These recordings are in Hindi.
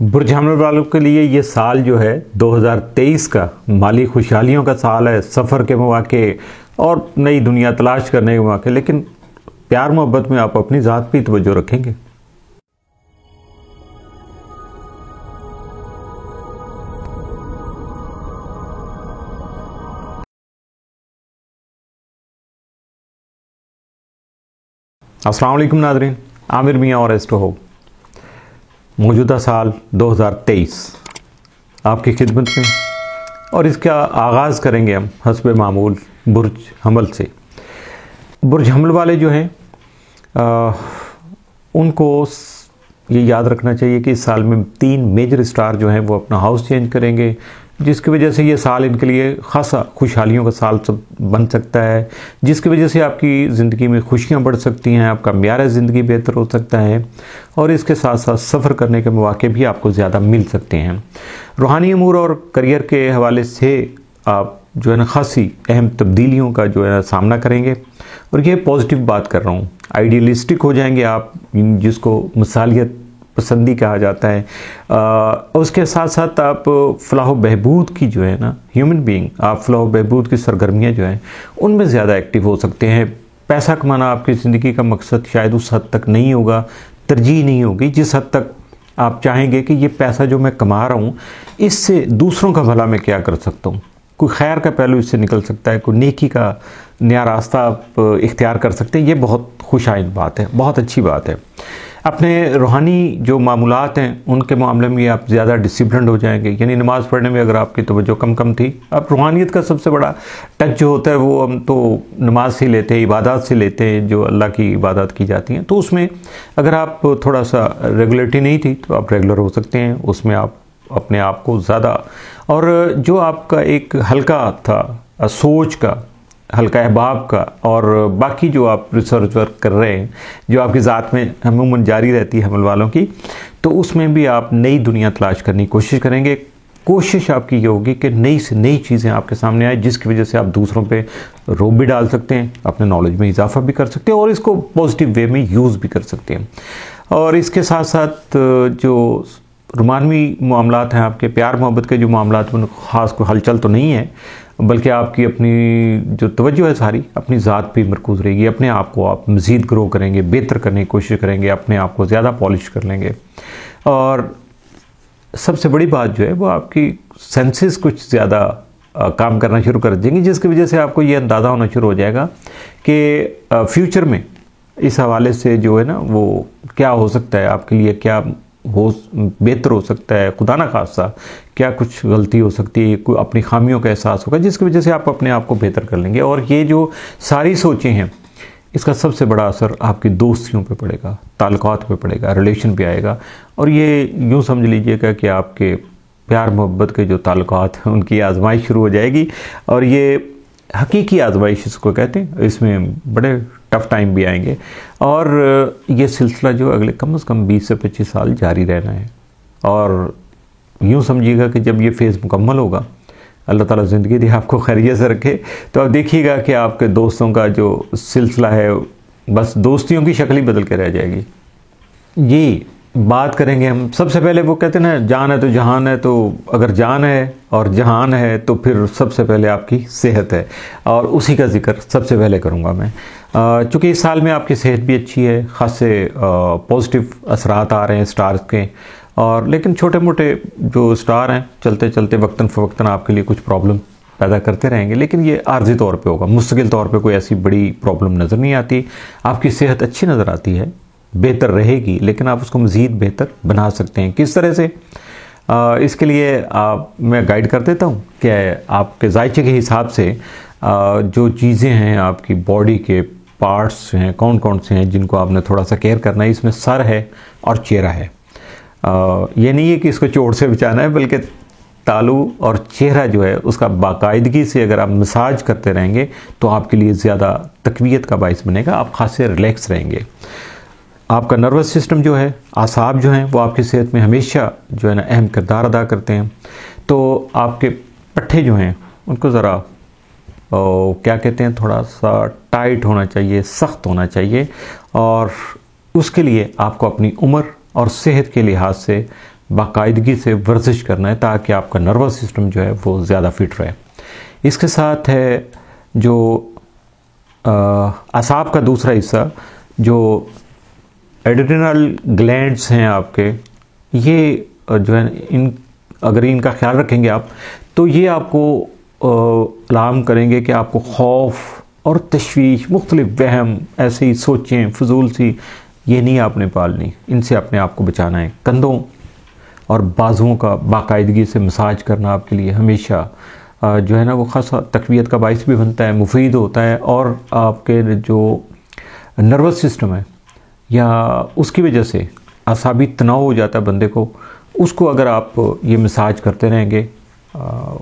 बुर्ज हमल वालों के लिए ये साल जो है 2023 का माली खुशहालियों का साल है, सफ़र के मौके और नई दुनिया तलाश करने के मौके। लेकिन प्यार मोहब्बत में आप अपनी ज़ात पे तवज्जो रखेंगे। अस्सलाम वालेकुम नाज़रीन, आमिर मियाँ और एस्ट्रो होप। मौजूदा साल 2023 आपकी खिदमत में, और इसका आगाज़ करेंगे हम हस्बे मामूल बुर्ज हमल से। बुर्ज हमल वाले जो हैं उनको ये याद रखना चाहिए कि इस साल में 3 मेजर स्टार जो हैं वो अपना हाउस चेंज करेंगे, जिसकी वजह से ये साल इनके लिए खासा खुशहालियों का साल बन सकता है, जिसकी वजह से आपकी ज़िंदगी में खुशियाँ बढ़ सकती हैं, आपका म्यार ज़िंदगी बेहतर हो सकता है और इसके साथ साथ सफ़र करने के मौके भी आपको ज़्यादा मिल सकते हैं। रूहानी अमूर और करियर के हवाले से आप जो है ना खासी अहम तब्दीलियों का जो है ना सामना करेंगे, और ये पॉजिटिव बात कर रहा हूँ। आइडियलिस्टिक हो जाएंगे आप, जिसको मिसालियत पसंदी कहा जाता है। उसके साथ साथ आप फलाह बहबूद की जो है ना ह्यूमन बीइंग, आप फलाह बहबूद की सरगर्मियाँ जो हैं उनमें ज़्यादा एक्टिव हो सकते हैं। पैसा कमाना आपकी ज़िंदगी का मकसद शायद उस हद तक नहीं होगा, तरजीह नहीं होगी जिस हद तक आप चाहेंगे कि ये पैसा जो मैं कमा रहा हूँ इससे दूसरों का भला मैं क्या कर सकता हूँ। कोई खैर का पहलू इससे निकल सकता है, कोई नेकी का नया रास्ता आप इख्तियार कर सकते हैं। ये बहुत खुशाइन बात है, बहुत अच्छी बात है। अपने रूहानी जो मामूलात हैं उनके मामले में आप ज़्यादा डिसिप्लिन्ड हो जाएंगे। यानी नमाज़ पढ़ने में अगर आपकी तवज्जो कम थी, अब रूहानियत का सबसे बड़ा टच जो होता है वो हम तो नमाज से लेते हैं, इबादत से लेते हैं, जो अल्लाह की इबादत की जाती हैं। तो उसमें अगर आप थोड़ा सा रेगुलरिटी नहीं थी तो आप रेगुलर हो सकते हैं, उसमें आप अपने आप को ज़्यादा, और जो आपका एक हल्का था सोच का, हल्का अहबाब का, और बाकी जो आप रिसर्च वर्क कर रहे हैं जो आपकी ज़ात में अमूमन जारी रहती है हमल वालों की, तो उसमें भी आप नई दुनिया तलाश करने की कोशिश करेंगे। कोशिश आपकी ये होगी कि नई से नई चीज़ें आपके सामने आए, जिसकी वजह से आप दूसरों पे रोब भी डाल सकते हैं, अपने नॉलेज में इजाफा भी कर सकते हैं और इसको पॉजिटिव वे में यूज़ भी कर सकते हैं। और इसके साथ साथ जो रुमानवी मामलात हैं, आपके प्यार मोहब्बत के जो मामलात हैं, ख़ास कोई हलचल तो नहीं है, बल्कि आपकी अपनी जो तवज्जो है सारी अपनी ज़ात पे मरकूज़ रहेगी। अपने आप को आप मज़ीद ग्रो करेंगे, बेहतर करने की कोशिश करेंगे, अपने आप को ज़्यादा पॉलिश कर लेंगे। और सबसे बड़ी बात जो है वो आपकी सेंसेस कुछ ज़्यादा काम करना शुरू कर देंगी, जिसकी वजह से आपको ये अंदाज़ा होना शुरू हो जाएगा कि फ्यूचर में इस हवाले से जो है ना वो क्या हो सकता है आपके लिए, क्या हो बेहतर हो सकता है, खुदा ना खासा क्या कुछ गलती हो सकती है, कोई अपनी खामियों का एहसास होगा, जिसकी वजह से आप अपने आप को बेहतर कर लेंगे। और ये जो सारी सोचें हैं इसका सबसे बड़ा असर आपकी दोस्तियों पे पड़ेगा, ताल्लुकात पे पड़ेगा, रिलेशन पे आएगा। और ये यूँ समझ लीजिएगा कि आपके प्यार मोहब्बत के जो ताल्लुकात हैं उनकी आजमाइश शुरू हो जाएगी, और ये हकीकी आजमाइश इसको कहते हैं। इसमें बड़े टफ़ टाइम भी आएंगे, और ये सिलसिला जो अगले कम से कम 20 से 25 साल जारी रहना है। और यूँ समझिएगा कि जब ये फेज़ मुकम्मल होगा, अल्लाह ताला ज़िंदगी दे आपको खैरियत से रखे, तो आप देखिएगा कि आपके दोस्तों का जो सिलसिला है बस दोस्तियों की शक्ल ही बदल के रह जाएगी। ये बात करेंगे हम। सबसे पहले वो कहते हैं ना, जान है तो जहान है, तो अगर जान है और जहान है तो फिर सबसे पहले आपकी सेहत है, और उसी का जिक्र सबसे पहले करूँगा मैं। चूँकि इस साल में आपकी सेहत भी अच्छी है, ख़ासे पॉजिटिव असरात आ रहे हैं स्टार्स के, और लेकिन छोटे मोटे जो स्टार हैं चलते चलते वक्तन फ़वक्तन आपके लिए कुछ प्रॉब्लम पैदा करते रहेंगे, लेकिन ये आर्जी तौर पे होगा। मुस्तकिल तौर पे कोई ऐसी बड़ी प्रॉब्लम नज़र नहीं आती। आपकी सेहत अच्छी नज़र आती है, बेहतर रहेगी, लेकिन आप उसको मज़ीद बेहतर बना सकते हैं। किस तरह से? इसके लिए मैं गाइड कर देता हूँ कि आपके जायचे के हिसाब से जो चीज़ें हैं, आपकी बॉडी के पार्ट्स हैं कौन कौन से हैं जिनको आपने थोड़ा सा केयर करना है। इसमें सर है और चेहरा है। ये नहीं है कि इसको चोट से बचाना है, बल्कि तालू और चेहरा जो है उसका बाकायदगी से अगर आप मसाज करते रहेंगे तो आपके लिए ज़्यादा तकवीयत का बाइस बनेगा, आप खासे रिलैक्स रहेंगे। आपका नर्वस सिस्टम जो है, आसाब जो हैं, वो आपकी सेहत में हमेशा जो है ना अहम किरदार अदा करते हैं। तो आपके पट्टे जो हैं उनको ज़रा क्या कहते हैं, थोड़ा सा टाइट होना चाहिए, सख्त होना चाहिए, और उसके लिए आपको अपनी उम्र और सेहत के लिहाज से बाकायदगी से वर्जिश करना है ताकि आपका नर्वस सिस्टम जो है वो ज़्यादा फिट रहे। इसके साथ है जो असाब का दूसरा हिस्सा, जो एड्रिनल ग्लैंड्स हैं आपके, ये जो है अगर इनका ख्याल रखेंगे आप तो ये आपको अलार्म करेंगे कि आपको खौफ और तशवीश, मुख्तलिफ वहम, ऐसी सोचें फजूल सी ये नहीं आपने पालनी, इनसे अपने आप को बचाना है। कंधों और बाजुओं का बाकायदगी से मसाज करना आपके लिए हमेशा जो है ना वो ख़ासा तकवीत का बाइस भी बनता है, मुफीद होता है, और आपके जो नर्वस सिस्टम है या उसकी वजह से असाबी तनाव हो जाता है बंदे को, उसको अगर आप ये मसाज करते रहेंगे,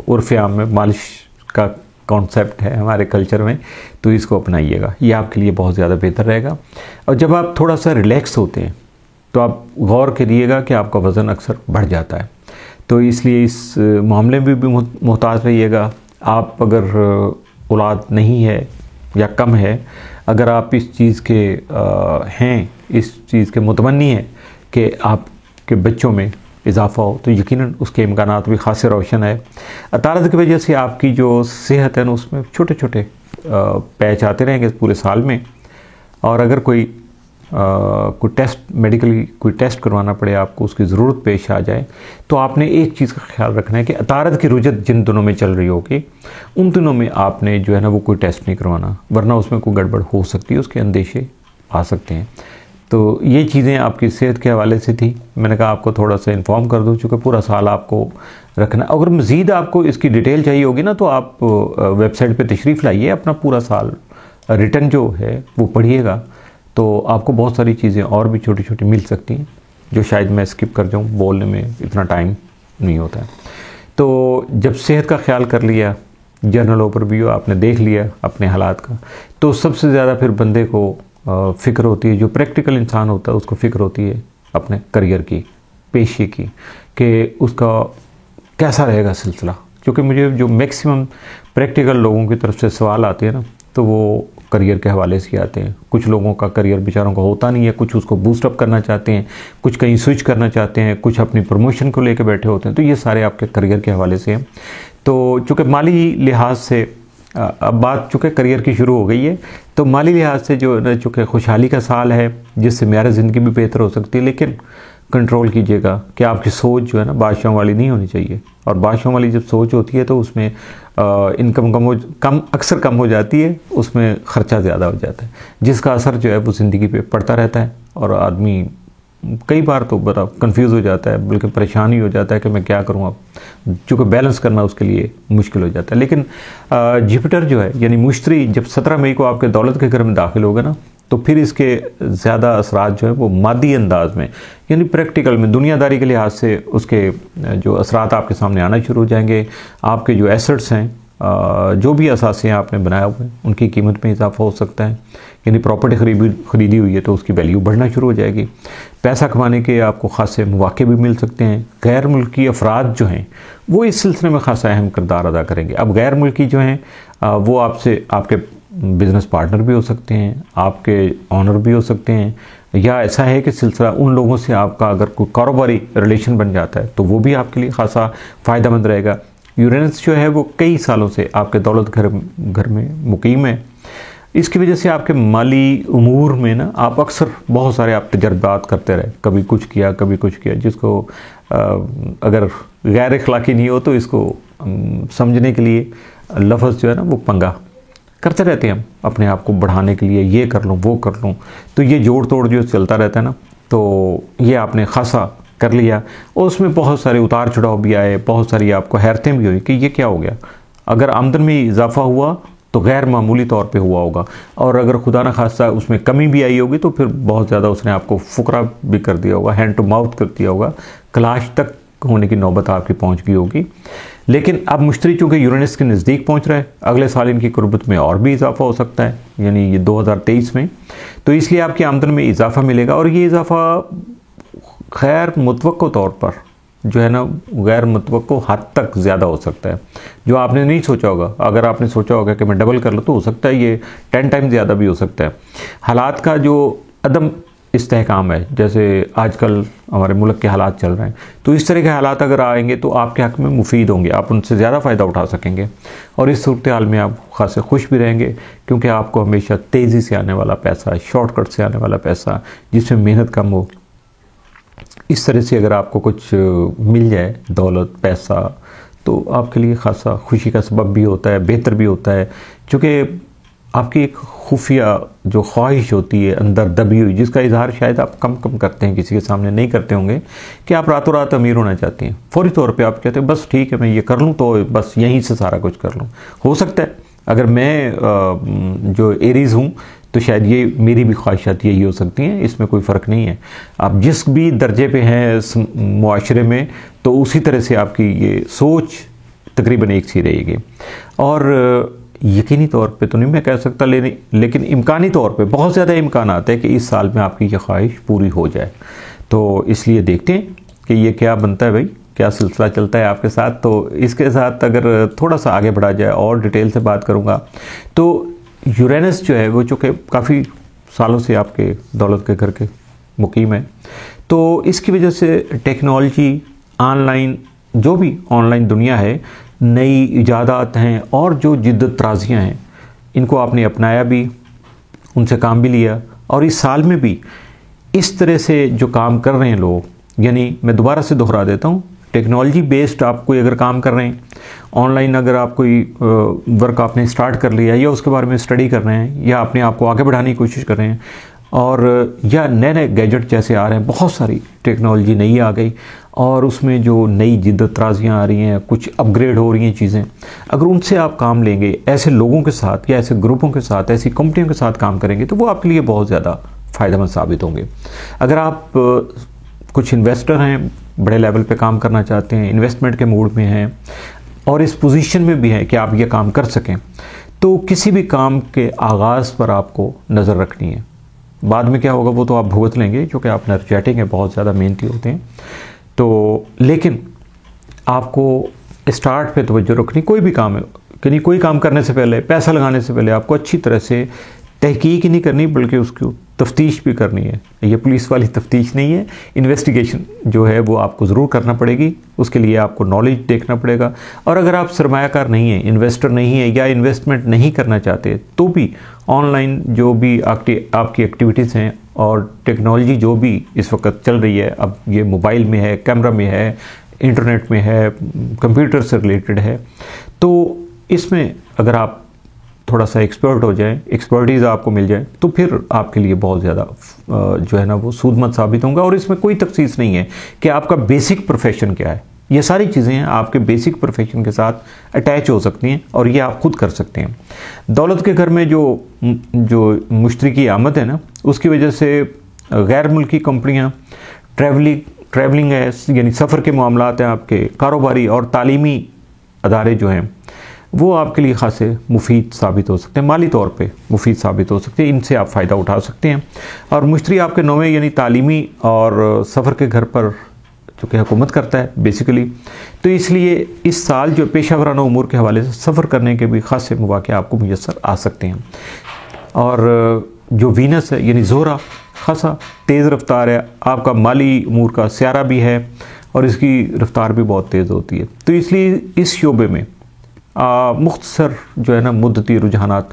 उर्फ़ आम में मालिश का कॉन्सेप्ट है हमारे कल्चर में, तो इसको अपनाइएगा, ये आपके लिए बहुत ज़्यादा बेहतर रहेगा। और जब आप थोड़ा सा रिलैक्स होते हैं तो आप गौर करिएगा कि आपका वज़न अक्सर बढ़ जाता है, तो इसलिए इस मामले में भी मोहताज रहिएगा। आप अगर औलाद नहीं है या कम है, अगर आप इस चीज़ के हैं, इस चीज़ के मुतमन्नी हैं कि आपके बच्चों में इजाफ़ा हो, तो यकीनन उसके इम्कानात भी खासे रोशन है। अतारत की वजह से आपकी जो सेहत है ना उसमें छोटे छोटे पैच आते रहेंगे पूरे साल में, और अगर कोई टेस्ट, मेडिकली कोई टेस्ट करवाना पड़े आपको, उसकी ज़रूरत पेश आ जाए, तो आपने एक चीज़ का ख्याल रखना है कि अतारत की रुजत जिन दिनों में चल रही होगी उन दिनों में आपने जो है ना वो कोई टेस्ट नहीं करवाना, वरना उसमें कोई गड़बड़ हो सकती है, उसके अंदेशे आ सकते हैं। तो ये चीज़ें आपकी सेहत के हवाले से थी, मैंने कहा आपको थोड़ा सा इन्फॉर्म कर दूँ, चूँकि पूरा साल आपको रखना। अगर मज़ीद आपको इसकी डिटेल चाहिए होगी ना तो आप वेबसाइट पे तशरीफ़ लाइए, अपना पूरा साल रिटर्न जो है वो पढ़िएगा, तो आपको बहुत सारी चीज़ें और भी छोटी छोटी मिल सकती हैं जो शायद मैं स्किप कर जाऊँ, बोलने में इतना टाइम नहीं होता है। तो जब सेहत का ख्याल कर लिया, जनरल ओवरव्यू आपने देख लिया अपने हालात का, तो सबसे ज़्यादा फिर बंदे को फ़िक्र होती है, जो प्रैक्टिकल इंसान होता है उसको फ़िक्र होती है अपने करियर की, पेशे की, कि उसका कैसा रहेगा सिलसिला। क्योंकि मुझे जो मैक्सिमम प्रैक्टिकल लोगों की तरफ से सवाल आते हैं ना, तो वो करियर के हवाले से आते हैं। कुछ लोगों का करियर बेचारों का होता नहीं है, कुछ उसको बूस्ट अप करना चाहते हैं, कुछ कहीं स्विच करना चाहते हैं, कुछ अपनी प्रमोशन को लेकर बैठे होते हैं, तो ये सारे आपके करियर के हवाले से हैं। तो चूँकि माली लिहाज से अब बात चूँकि करियर की शुरू हो गई है, तो माली लिहाज से जो चूँकि खुशहाली का साल है जिससे मेरी ज़िंदगी भी बेहतर हो सकती है, लेकिन कंट्रोल कीजिएगा कि आपकी सोच जो है ना बादशाहों वाली नहीं होनी चाहिए। और बादशाहों वाली जब सोच होती है तो उसमें इनकम अक्सर कम हो जाती है, उसमें ख़र्चा ज़्यादा हो जाता है, जिसका असर जो है वो ज़िंदगी पे पड़ता रहता है, और आदमी कई बार तो बड़ा कंफ्यूज हो जाता है, बल्कि परेशान ही हो जाता है कि मैं क्या करूँ अब, चूँकि बैलेंस करना उसके लिए मुश्किल हो जाता है। लेकिन जुपिटर जो है यानी मुश्तरी जब 17 मई को आपके दौलत के घर में दाखिल होगा ना, तो फिर इसके ज़्यादा असरात जो है वो मादी अंदाज में यानी प्रैक्टिकल में, दुनियादारी के लिहाज से उसके जो असरात आपके सामने आना शुरू हो जाएंगे। आपके जो एसेट्स हैं, जो भी असासे आपने बनाए हुए हैं, उनकी कीमत में इजाफा हो सकता है, यानी प्रॉपर्टी खरीदी हुई है तो उसकी वैल्यू बढ़ना शुरू हो जाएगी। पैसा कमाने के आपको खासे मौके भी मिल सकते हैं। गैर मुल्की अफराद जो हैं वो इस सिलसिले में खासा अहम किरदार अदा करेंगे। अब गैर मुल्की जो हैं वो आपसे आपके बिज़नेस पार्टनर भी हो सकते हैं, आपके ऑनर भी हो सकते हैं, या ऐसा है कि सिलसिला उन लोगों से आपका अगर कोई कारोबारी रिलेशन बन जाता है तो वो भी आपके लिए खासा फ़ायदेमंद रहेगा। यूरेनस जो है वो कई सालों से आपके दौलत घर में मुकीम है, इसकी वजह से आपके माली उमूर में ना आप अक्सर बहुत सारे आप तजर्बात करते रहे, कभी कुछ किया कभी कुछ किया, जिसको अगर गैर अखलाकी नहीं हो तो इसको समझने के लिए लफ्ज़ जो है ना वो पंगा करते रहते हैं हम अपने आप को बढ़ाने के लिए, ये कर लूँ वो कर लूँ, तो ये जोड़ तोड़ जो चलता रहता है ना, तो ये आपने खासा कर लिया और उसमें बहुत सारे उतार चढ़ाव भी आए, बहुत सारी आपको हैरतें भी हुई कि ये क्या हो गया। अगर आमदन में इजाफा हुआ तो गैर मामूली तौर पे हुआ होगा, और अगर खुदा न खास्ता उसमें कमी भी आई होगी तो फिर बहुत ज़्यादा उसने आपको फुकरा भी कर दिया होगा, हैंड टू माउथ कर दिया होगा, क्लाश तक होने की नौबत आपकी पहुंच गई होगी। लेकिन अब मुश्तरी चूँकि यूरेनस के नज़दीक पहुंच रहा है, अगले साल इनकी कुर्बत में और भी इजाफा हो सकता है, यानी ये 2023 में, तो इसलिए आपकी आमदन में इजाफा मिलेगा। और ये इजाफा खैर मुतवक्को तौर पर जो है ना गैर मुतवक्को हद तक ज़्यादा हो सकता है, जो आपने नहीं सोचा होगा। अगर आपने सोचा होगा कि मैं डबल कर लूँ तो हो सकता है ये 10 टाइम ज़्यादा भी हो सकता है। हालात का जो अदम इस्तेहकाम है, जैसे आजकल हमारे मुल्क के हालात चल रहे हैं, तो इस तरह के हालात अगर आएंगे तो आपके हक़ में मुफीद होंगे, आप उनसे ज़्यादा फ़ायदा उठा सकेंगे और इस सूरत हाल में आप खासे खुश भी रहेंगे, क्योंकि आपको हमेशा तेज़ी से आने वाला पैसा, शॉर्टकट से आने वाला पैसा, जिसमें मेहनत कम हो, इस तरह से अगर आपको कुछ मिल जाए, दौलत, पैसा, तो आपके लिए खासा खुशी का सबब भी होता है, बेहतर भी होता है, क्योंकि आपकी एक खुफिया जो ख्वाहिश होती है अंदर दबी हुई, जिसका इजहार शायद आप कम कम करते हैं, किसी के सामने नहीं करते होंगे, कि आप रातों रात अमीर होना चाहती हैं। फौरी तौर पे आप कहते हैं बस ठीक है मैं ये कर लूँ तो बस यहीं से सारा कुछ कर लूँ। हो सकता है अगर मैं जो एरीज़ हूँ तो शायद ये मेरी भी ख्वाहिशात यही हो सकती हैं, इसमें कोई फ़र्क नहीं है। आप जिस भी दर्जे पे हैं मुआशरे में, तो उसी तरह से आपकी ये सोच तकरीबन एक सी रहेगी। और यकीनी तौर पे तो नहीं मैं कह सकता, लेकिन इम्कानी तौर पे बहुत ज़्यादा इम्कान आता है कि इस साल में आपकी ये ख्वाहिश पूरी हो जाए। तो इसलिए देखते हैं कि ये क्या बनता है भाई, क्या सिलसिला चलता है आपके साथ। तो इसके साथ अगर थोड़ा सा आगे बढ़ा जाए और डिटेल से बात करूँगा, तो यूरेनस जो है वो चूँकि काफ़ी सालों से आपके दौलत के घर के मुकीम है, तो इसकी वजह से टेक्नोलॉजी, ऑनलाइन, जो भी ऑनलाइन दुनिया है, नई इजादात हैं और जो जिद्दत तराजियाँ हैं, इनको आपने अपनाया भी, उनसे काम भी लिया। और इस साल में भी इस तरह से जो काम कर रहे हैं लोग, यानी मैं दोबारा से दोहरा देता हूँ, टेक्नोलॉजी बेस्ड आप कोई अगर काम कर रहे हैं, ऑनलाइन अगर आप कोई वर्क आपने स्टार्ट कर लिया या उसके बारे में स्टडी कर रहे हैं या अपने आप को आगे बढ़ाने की कोशिश कर रहे हैं, और या नए नए गैजेट जैसे आ रहे हैं, बहुत सारी टेक्नोलॉजी नई आ गई और उसमें जो नई जिद्दत तराजियाँ आ रही हैं, कुछ अपग्रेड हो रही हैं चीज़ें, अगर उनसे आप काम लेंगे, ऐसे लोगों के साथ या ऐसे ग्रुपों के साथ, ऐसी कंपनियों के साथ काम करेंगे, तो वो आपके लिए बहुत ज़्यादा फ़ायदेमंद साबित होंगे। अगर आप कुछ इन्वेस्टर हैं, बड़े लेवल पे काम करना चाहते हैं, इन्वेस्टमेंट के मूड में हैं और इस पोजीशन में भी हैं कि आप ये काम कर सकें, तो किसी भी काम के आगाज़ पर आपको नज़र रखनी है। बाद में क्या होगा वो तो आप भुगत लेंगे, क्योंकि आप एनर्जेटिक हैं, बहुत ज़्यादा मेहनती होते हैं, तो लेकिन आपको स्टार्ट पे तवज्जो रखनी। कोई भी काम है, यानी कोई काम करने से पहले, पैसा लगाने से पहले आपको अच्छी तरह से तहकीक ही नहीं करनी, बल्कि उसकी तफ्तीश भी करनी है। ये पुलिस वाली तफ्तीश नहीं है, इन्वेस्टिगेशन जो है वो आपको ज़रूर करना पड़ेगी। उसके लिए आपको नॉलेज देखना पड़ेगा। और अगर आप सरमायाकार नहीं हैं, इन्वेस्टर नहीं है या इन्वेस्टमेंट नहीं करना चाहते, तो भी ऑनलाइन जो भी आपकी एक्टिविटीज़ हैं और टेक्नोलॉजी जो भी इस वक्त चल रही है, अब ये मोबाइल में है, कैमरा में है, इंटरनेट में है, कंप्यूटर से रिलेटेड है, तो इसमें अगर आप थोड़ा सा एक्सपर्ट हो जाएं, एक्सपर्टीज़ आपको मिल जाए, तो फिर आपके लिए बहुत ज़्यादा जो है ना वो सूदमंद साबित होगा। और इसमें कोई तखसीस नहीं है कि आपका बेसिक प्रोफेशन क्या है। ये सारी चीज़ें आपके बेसिक प्रोफेशन के साथ अटैच हो सकती हैं और ये आप खुद कर सकते हैं। दौलत के घर में जो मुश्तरी की आमद है ना, उसकी वजह से गैर मुल्की कंपनियाँ, ट्रैवलिंग है, यानी सफ़र के मामलात हैं, आपके कारोबारी और तालीमी अदारे जो हैं, वो आपके लिए खासे मुफीद साबित हो सकते हैं, माली तौर पे मुफीद साबित हो सकते हैं। इनसे आप फ़ायदा उठा सकते हैं। और मुश्तरी आपके नौवे यानी तालीमी और सफ़र के घर पर चूँकि हुकूमत करता है बेसिकली, तो इसलिए इस साल जो पेशा वराना उमूर के हवाले से सफ़र करने के भी खासे मौके आपको मुयस्सर आ सकते हैं। और जो वीनस है यानी ज़ोहरा, खासा तेज़ रफ्तार है, आपका माली उमूर का स्यारा भी है और इसकी रफ्तार भी बहुत तेज़ होती है। तो इसलिए इस शोबे में मुख्तसर जो है ना मुद्दती रुझानात,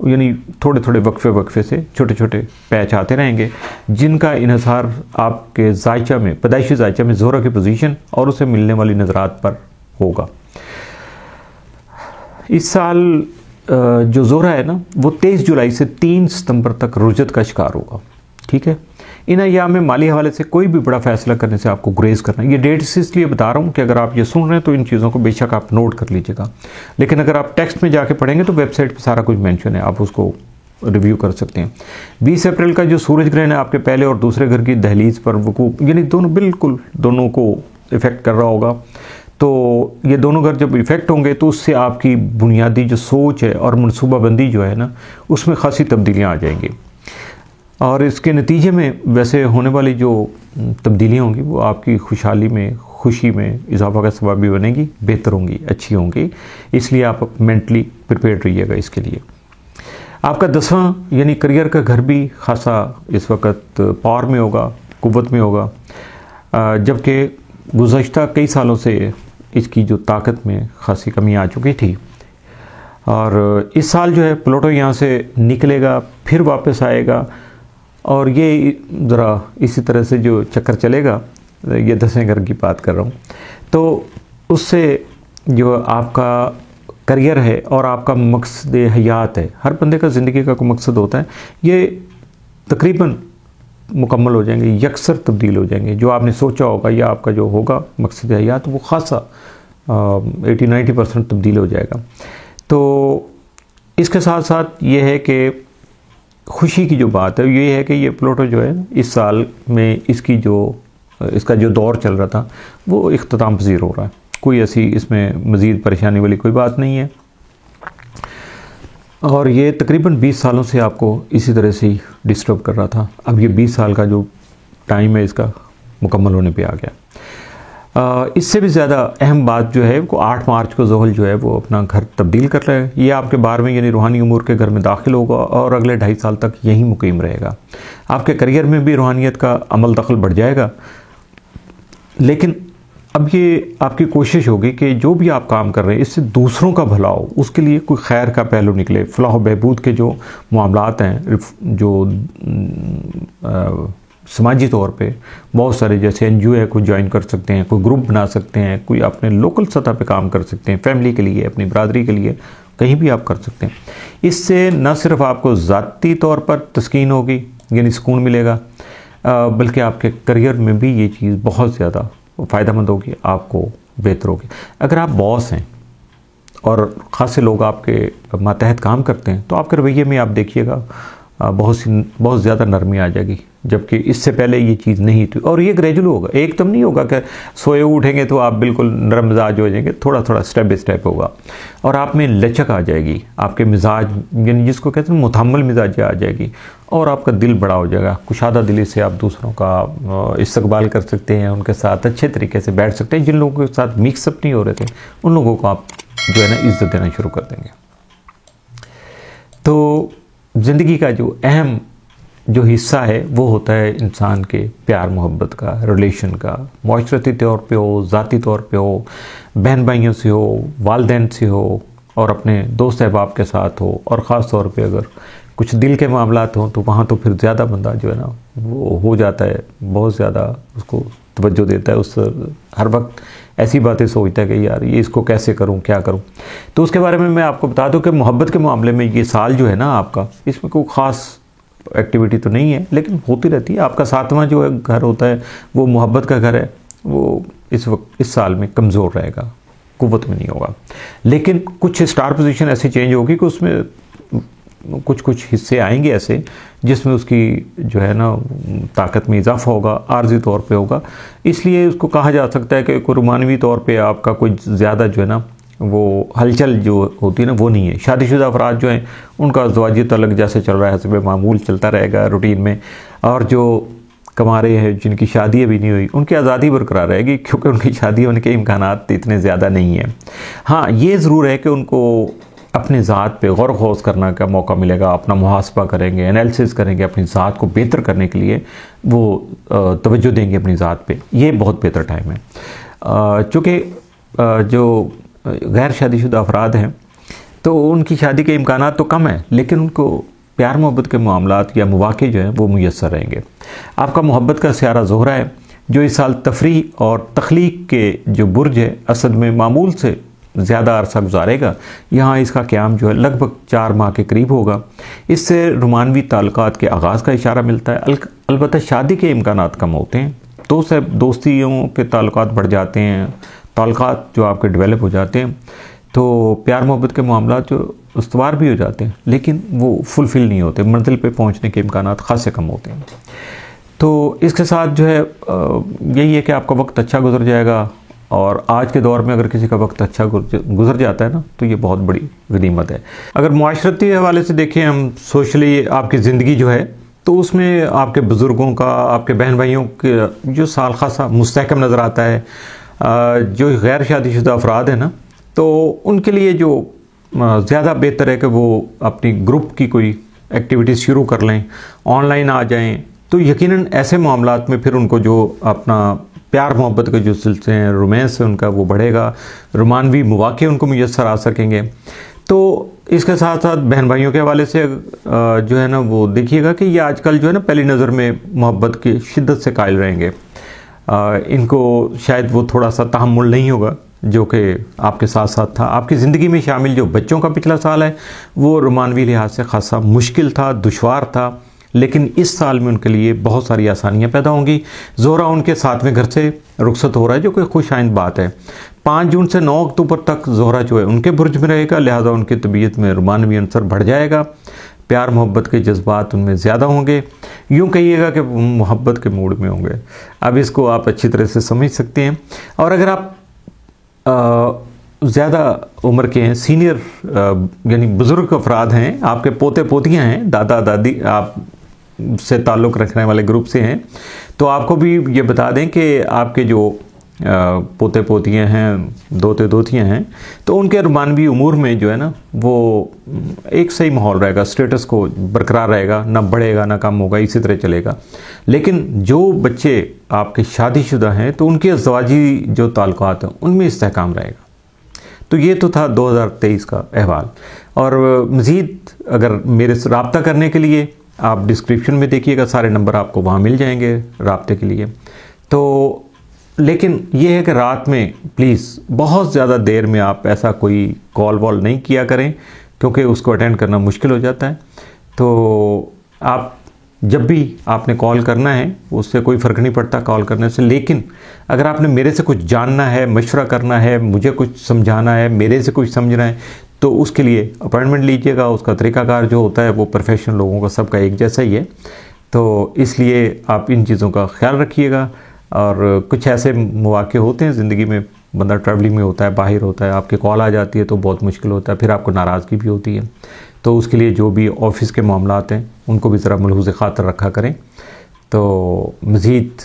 यानी थोड़े थोड़े वक्फे से छोटे छोटे पैच आते रहेंगे, जिनका इन्हिसार आपके जायचा में, पैदाइशी जायचा में ज़ोहरा की पोजीशन और उसे मिलने वाली नज़रात पर होगा। इस साल जो ज़ोहरा है ना, वो 23 जुलाई से 3 सितंबर तक रुजत का शिकार होगा। ठीक है, इन अय्याम में माली हवाले से कोई भी बड़ा फैसला करने से आपको गुरेज करना है। ये डेट्स इसलिए बता रहा हूँ कि अगर आप ये सुन रहे हैं तो इन चीज़ों को बेशक आप नोट कर लीजिएगा, लेकिन अगर आप टेक्स्ट में जाके पढ़ेंगे तो वेबसाइट पे सारा कुछ मेंशन है, आप उसको रिव्यू कर सकते हैं। 20 अप्रैल का जो सूरज ग्रहण है आपके पहले और दूसरे घर की दहलीज पर वकूफ, यानी दोनों को इफ़ेक्ट कर रहा होगा। तो ये दोनों घर जब इफ़ेक्ट होंगे तो उससे आपकी बुनियादी जो सोच है और मनसूबाबंदी जो है ना, उसमें खासी तब्दीलियाँ आ जाएंगी। और इसके नतीजे में वैसे होने वाली जो तब्दीलियाँ होंगी वो आपकी खुशहाली में, खुशी में इजाफा का सबब भी बनेगी, बेहतर होंगी, अच्छी होंगी। इसलिए आप मेंटली प्रिपेयर्ड रहिएगा इसके लिए। आपका 10वां यानी करियर का घर भी खासा इस वक्त पावर में होगा, कुव्वत में होगा, जबकि गुज़श्ता कई सालों से इसकी जो ताकत में खासी कमी आ चुकी थी। और इस साल जो है प्लूटो यहाँ से निकलेगा, फिर वापस आएगा, और ये ज़रा इसी तरह से जो चक्कर चलेगा, ये 10वें घर की बात कर रहा हूँ, तो उससे जो आपका करियर है और आपका मकसद हयात है, हर बंदे का ज़िंदगी का कोई मकसद होता है, ये तकरीबन मुकम्मल हो जाएंगे, यकसर तब्दील हो जाएंगे। जो आपने सोचा होगा या आपका जो होगा मकसद हयात, वो खासा 80-90% तब्दील हो जाएगा। तो इसके साथ साथ ये है कि खुशी की जो बात है ये है कि ये प्लूटो जो है इस साल में इसका जो दौर चल रहा था वो इख्तिताम पज़ीर हो रहा है। कोई ऐसी इसमें मज़ीद परेशानी वाली कोई बात नहीं है, और ये तकरीबन 20 सालों से आपको इसी तरह से ही डिस्टर्ब कर रहा था। अब ये 20 साल का जो टाइम है इसका मुकम्मल होने पे आ गया। इससे भी ज़्यादा अहम बात जो है वो 8 मार्च को ज़ोहल जो है वो अपना घर तब्दील कर रहा है। ये आपके 12वें यानी रूहानी उमूर के घर में दाखिल होगा और अगले 2.5 साल तक यहीं मुकीम रहेगा। आपके करियर में भी रूहानियत का अमल दखल बढ़ जाएगा, लेकिन अब ये आपकी कोशिश होगी कि जो भी आप काम कर रहे हैं इससे दूसरों का भला हो, उसके लिए कोई खैर का पहलू निकले। फलाह बहबूद के जो मामलात हैं, जो समाजी तौर पे बहुत सारे, जैसे NGO है, कोई ज्वाइन कर सकते हैं, कोई ग्रुप बना सकते हैं, कोई अपने लोकल सतह पे काम कर सकते हैं, फैमिली के लिए, अपनी बरादरी के लिए, कहीं भी आप कर सकते हैं। इससे न सिर्फ आपको ज़ाती तौर पर तस्कीन होगी यानी सुकून मिलेगा, बल्कि आपके करियर में भी ये चीज़ बहुत ज़्यादा फ़ायदेमंद होगी, आपको बेहतर होगी। अगर आप बॉस हैं और ख़ासे लोग आपके मातहत काम करते हैं तो आपके रवैये में आप देखिएगा बहुत ज़्यादा नरमी आ जाएगी, जबकि इससे पहले ये चीज़ नहीं थी। और ये ग्रेजुअल होगा, एकदम नहीं होगा कि सोए उठेंगे तो आप बिल्कुल नरम मिजाज हो जाएंगे, थोड़ा थोड़ा स्टेप बाई स्टेप होगा, और आप में लचक आ जाएगी, आपके मिजाज यानी जिसको कहते हैं मुतहम्मल मिजाज आ जाएगी, और आपका दिल बड़ा हो जाएगा। कुशादा दिली से आप दूसरों का इस्तकबाल कर सकते हैं, उनके साथ अच्छे तरीके से बैठ सकते हैं। जिन लोगों के साथ मिक्सअप नहीं हो रहे थे उन लोगों को आप जो है ना इज़्ज़त देना शुरू कर देंगे। तो ज़िंदगी का जो अहम जो हिस्सा है वो होता है इंसान के प्यार मोहब्बत का, रिलेशन का, माशरती तौर पे हो, ज़ाती तौर पे हो, बहन भाइयों से हो, वालिदैन से हो, और अपने दोस्त अहबाब के साथ हो, और ख़ास तौर पे अगर कुछ दिल के मामलात हों तो वहाँ तो फिर ज़्यादा बंदा जो है ना वो हो जाता है, बहुत ज़्यादा उसको तवज्जो देता है, उस हर वक्त ऐसी बातें सोचता है कि यार ये इसको कैसे करूं, क्या करूं। तो उसके बारे में मैं आपको बता दूं कि मोहब्बत के मामले में ये साल जो है ना आपका, इसमें कोई ख़ास एक्टिविटी तो नहीं है, लेकिन होती रहती है। आपका 7वां जो है घर होता है वो मोहब्बत का घर है, वो इस साल में कमज़ोर रहेगा, कुव्वत में नहीं होगा। लेकिन कुछ स्टार पोजीशन ऐसी चेंज होगी कि उसमें कुछ हिस्से आएंगे ऐसे जिसमें उसकी जो है ना ताकत में इजाफा होगा, आर्जी तौर पे होगा। इसलिए उसको कहा जा सकता है कि कोई रुमानवी तौर पे आपका कोई ज़्यादा जो है ना वो हलचल जो होती है ना वो नहीं है। शादीशुदा अफराद जो हैं उनका ज़वाजी तलक जैसे चल रहा है हस्ब मामूल चलता रहेगा रूटीन में, और जो कमा रहे हैं जिनकी शादी अभी नहीं हुई उनकी आज़ादी बरकरार रहेगी, क्योंकि उनकी शादी होने के इम्कानात इतने ज़्यादा नहीं हैं। हाँ, ये ज़रूर है कि उनको अपनी ज़ात पे गौर खौज करने का मौका मिलेगा, अपना मुहासबा करेंगे, एनालिसिस करेंगे, अपनी ज़ात को बेहतर करने के लिए वो तवज्जो देंगे अपनी ज़ात पे। ये बहुत बेहतर टाइम है। चूँकि जो गैर शादीशुदा अफराद हैं तो उनकी शादी के इम्कानात तो कम है, लेकिन उनको प्यार मोहब्बत के मामलात या मौके जो हैं वो मुयस्सर रहेंगे। आपका मोहब्बत का सियारा ज़ोहरा है जो इस साल तफरीह और तख्लीक के जो बुर्ज है असद में मामूल से ज़्यादा अरसा गुजारेगा। यहाँ इसका क़याम जो है लगभग 4 माह के करीब होगा। इससे रोमानवी ताल्लुकात के आगाज़ का इशारा मिलता है। अलबत्ता शादी के इम्कानात कम होते हैं, दोस्तियों के ताल्लुकात बढ़ जाते हैं, ताल्लुकात जो आपके डेवलप हो जाते हैं, तो प्यार मोहब्बत के मामला जो उस्तवार भी हो जाते हैं, लेकिन वो फुलफ़िल नहीं होते, मंजिल पे पहुंचने के इम्कानात खासे कम होते हैं। तो इसके साथ जो है यही है कि आपका वक्त अच्छा गुजर जाएगा, और आज के दौर में अगर किसी का वक्त अच्छा गुजर जाता है ना तो ये बहुत बड़ी गनीमत है। अगर मुआशरती हवाले से देखें हम, सोशली आपकी ज़िंदगी जो है तो उसमें आपके बुज़ुर्गों का, आपके बहन भाइयों के जो साल खासा मुस्तहकम नज़र आता है। जो गैर शादीशुदा अफराद हैं ना तो उनके लिए जो ज़्यादा बेहतर है कि वो अपनी ग्रुप की कोई एक्टिविटीज़ शुरू कर लें, ऑनलाइन आ जाएं, तो यकीनन ऐसे मामलात में फिर उनको जो अपना प्यार मोहब्बत के जो सिलसिले हैं, रोमांस है उनका, वो बढ़ेगा, रोमानवी मौक़े उनको मुयस्सर आ सकेंगे। तो इसके साथ साथ बहन भाइयों के हवाले से जो है ना वो देखिएगा कि ये आजकल जो है ना पहली नज़र में मोहब्बत की शिद्दत से कायल रहेंगे। इनको शायद वो थोड़ा सा तहम्मुल नहीं होगा जो कि आपके साथ साथ था। आपकी ज़िंदगी में शामिल जो बच्चों का पिछला साल है वो रोमानवी लिहाज से खासा मुश्किल था, दुश्वार था, लेकिन इस साल में उनके लिए बहुत सारी आसानियां पैदा होंगी। ज़ोहरा उनके 7वें घर से रुखसत हो रहा है जो कि खुशाइंद बात है। 5 जून से 9 अक्टूबर तक ज़ोहरा जो है उनके बुर्ज में रहेगा, लिहाजा उनकी तबीयत में रोमानवी अंसर बढ़ जाएगा, प्यार मोहब्बत के जज्बात उनमें ज़्यादा होंगे, यूँ कहिएगा कि मोहब्बत के मूड में होंगे। अब इसको आप अच्छी तरह से समझ सकते हैं। और अगर आप ज़्यादा उम्र के हैं, सीनियर यानी बुज़ुर्ग अफराद हैं, आपके पोते पोतियाँ हैं, दादा दादी आप से ताल्लुक़ रखने वाले ग्रुप से हैं, तो आपको भी ये बता दें कि आपके जो पोते पोतियाँ हैं, दोते दोतियाँ हैं, तो उनके रोमानवी उमूर में जो है ना वो एक सही माहौल रहेगा, स्टेटस को बरकरार रहेगा, ना बढ़ेगा ना कम होगा, इसी तरह चलेगा। लेकिन जो बच्चे आपके शादीशुदा हैं तो उनके अज़वाजी जो ताल्लुकात हैं उनमें इस्तेहकाम रहेगा। तो ये तो था 2023 का अहवाल। और मज़ीद अगर मेरे से रब्ता करने के लिए आप डिस्क्रिप्शन में देखिएगा, सारे नंबर आपको वहाँ मिल जाएंगे रब्ते के लिए। तो लेकिन ये है कि रात में प्लीज़ बहुत ज़्यादा देर में आप ऐसा कोई कॉल वॉल नहीं किया करें, क्योंकि उसको अटेंड करना मुश्किल हो जाता है। तो आप जब भी आपने कॉल करना है उससे कोई फ़र्क नहीं पड़ता कॉल करने से, लेकिन अगर आपने मेरे से कुछ जानना है, मशवरा करना है, मुझे कुछ समझाना है, मेरे से कुछ समझना है, तो उसके लिए अपॉइंटमेंट लीजिएगा। उसका तरीक़ाकार जो होता है वो प्रोफेशनल लोगों का सबका एक जैसा ही है, तो इसलिए आप इन चीज़ों का ख्याल रखिएगा। और कुछ ऐसे मौक़े होते हैं ज़िंदगी में, बंदा ट्रैवलिंग में होता है, बाहर होता है, आपके कॉल आ जाती है तो बहुत मुश्किल होता है, फिर आपको नाराज़गी भी होती है। तो उसके लिए जो भी ऑफ़िस के मामलात हैं उनको भी ज़रा मलहूज़ ख़ातर रखा करें। तो मज़ीद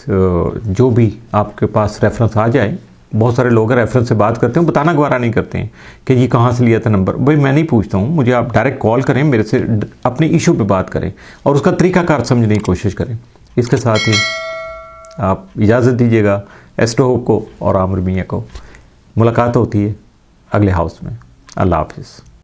जो भी आपके पास रेफरेंस आ जाए, बहुत सारे लोग रेफरेंस से बात करते हैं, बताना गवारा नहीं करते हैं कि ये कहाँ से लिया था नंबर। भाई मैं नहीं पूछता हूँ, मुझे आप डायरेक्ट कॉल करें, मेरे से अपने इशू पे बात करें और उसका तरीक़ाकार समझने की कोशिश करें। इसके साथ ही आप इजाज़त दीजिएगा एस्ट्रो होप को और आमिर मियां को। मुलाकात होती है अगले हाउस में। अल्लाह हाफ़िज़।